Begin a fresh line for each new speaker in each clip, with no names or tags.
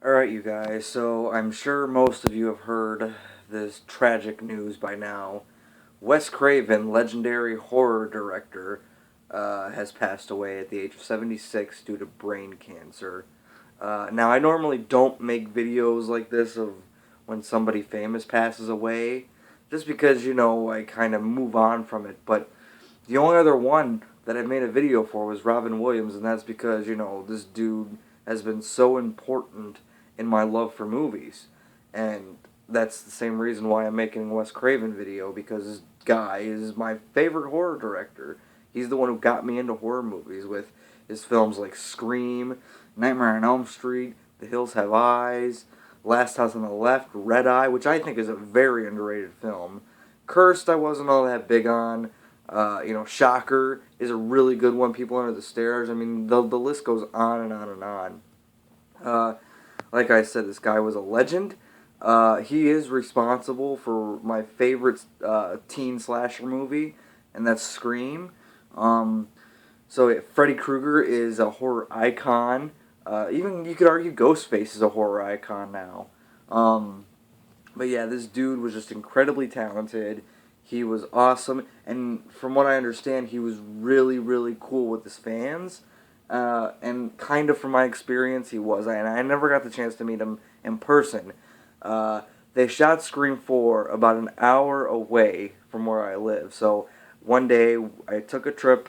Alright, you guys, so I'm sure most of you have heard this tragic news by now. Wes Craven, legendary horror director, has passed away at the age of 76 due to brain cancer. Now, I normally don't make videos like this of when somebody famous passes away, just because, I kind of move on from it, but the only other one that I made a video for was Robin Williams, and that's because, this dude has been so important in my love for movies. And that's the same reason why I'm making a Wes Craven video, because this guy is my favorite horror director. He's the one who got me into horror movies with his films like Scream, Nightmare on Elm Street, The Hills Have Eyes, Last House on the Left, Red Eye, which I think is a very underrated film. Cursed, I wasn't all that big on. Shocker is a really good one. People Under the Stairs. I mean, the list goes on and on and on. Like I said, this guy was a legend. He is responsible for my favorite teen slasher movie, and that's Scream. Freddy Krueger is a horror icon. Even you could argue Ghostface is a horror icon now. But yeah, this dude was just incredibly talented. He was awesome, and from what I understand, he was really, really cool with his fans. And kind of from my experience, he was. And I never got the chance to meet him in person. They shot Scream 4 about an hour away from where I live. So one day, I took a trip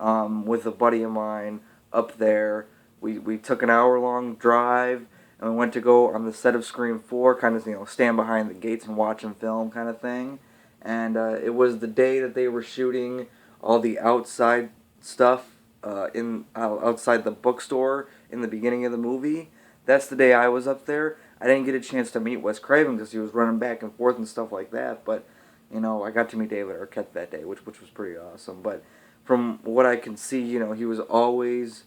with a buddy of mine up there. We took an hour-long drive, and we went to go on the set of Scream 4, kind of, stand behind the gates and watch him film kind of thing. And it was the day that they were shooting all the outside stuff outside the bookstore in the beginning of the movie. That's the day I was up there. I didn't get a chance to meet Wes Craven because he was running back and forth and stuff like that. But I got to meet David Arquette that day, which was pretty awesome. But from what I can see, he was always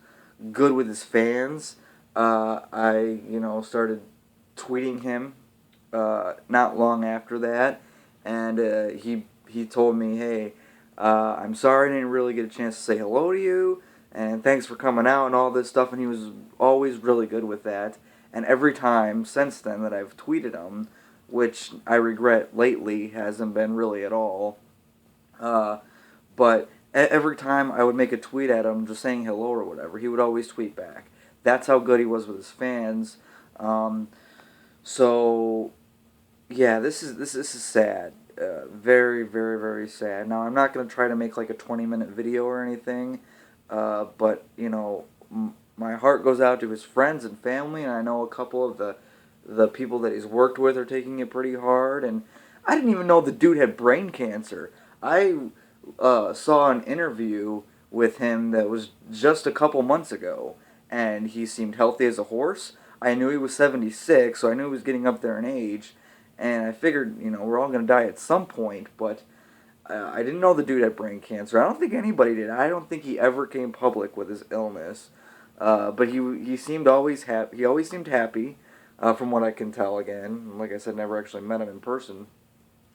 good with his fans. I started tweeting him not long after that, and he told me, hey, I'm sorry I didn't really get a chance to say hello to you, and thanks for coming out and all this stuff, and he was always really good with that. And every time since then that I've tweeted him, which I regret lately hasn't been really at all, but every time I would make a tweet at him just saying hello or whatever, he would always tweet back. That's how good he was with his fans. So yeah, this is sad. Very, very, very sad. Now, I'm not going to try to make like a 20-minute video or anything, but, my heart goes out to his friends and family, and I know a couple of the people that he's worked with are taking it pretty hard, and I didn't even know the dude had brain cancer. I saw an interview with him that was just a couple months ago, and he seemed healthy as a horse. I knew he was 76, so I knew he was getting up there in age, and I figured, we're all going to die at some point, but I didn't know the dude had brain cancer. I don't think anybody did. I don't think he ever came public with his illness. But he seemed always happy. He always seemed happy, from what I can tell. Again, like I said, never actually met him in person.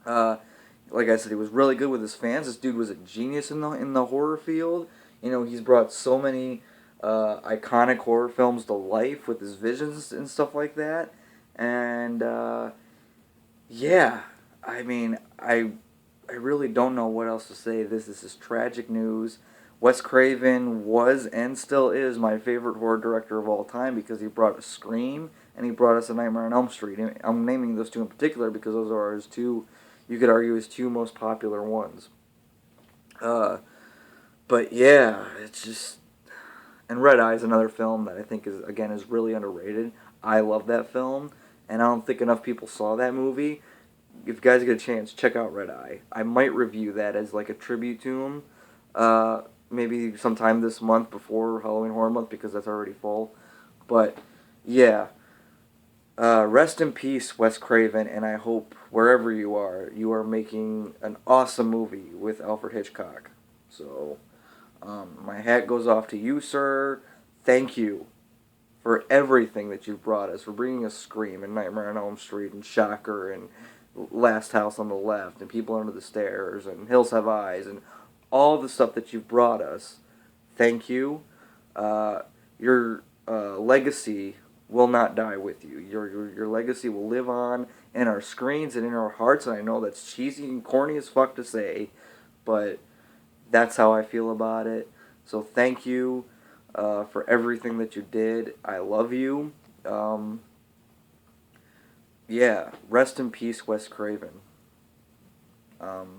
Like I said, he was really good with his fans. This dude was a genius in the horror field. He's brought so many iconic horror films to life with his visions and stuff like that. And yeah, I mean, I really don't know what else to say. This is tragic news. Wes Craven was and still is my favorite horror director of all time because he brought us Scream and he brought us A Nightmare on Elm Street. And I'm naming those two in particular because those are his two, you could argue, his two most popular ones. But yeah, it's just... And Red Eye is another film that I think is really underrated. I love that film, and I don't think enough people saw that movie. If you guys get a chance, check out Red Eye. I might review that as like a tribute to him. Maybe sometime this month before Halloween Horror Month because that's already full. But yeah, rest in peace, Wes Craven, and I hope wherever you are making an awesome movie with Alfred Hitchcock. So, my hat goes off to you, sir. Thank you for everything that you've brought us, for bringing us Scream and Nightmare on Elm Street and Shocker and Last House on the Left and People Under the Stairs and Hills Have Eyes and all the stuff that you've brought us. Thank you. Your legacy will not die with you. Your legacy will live on in our screens and in our hearts, and I know that's cheesy and corny as fuck to say, but that's how I feel about it. So thank you for everything that you did. I love you. Yeah, rest in peace, Wes Craven.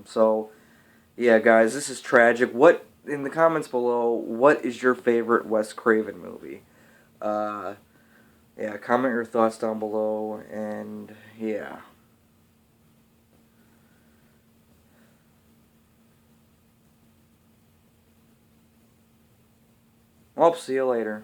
So, yeah, guys, this is tragic. What, in the comments below, what is your favorite Wes Craven movie? Uh, yeah, comment your thoughts down below, and yeah. I'll see you later.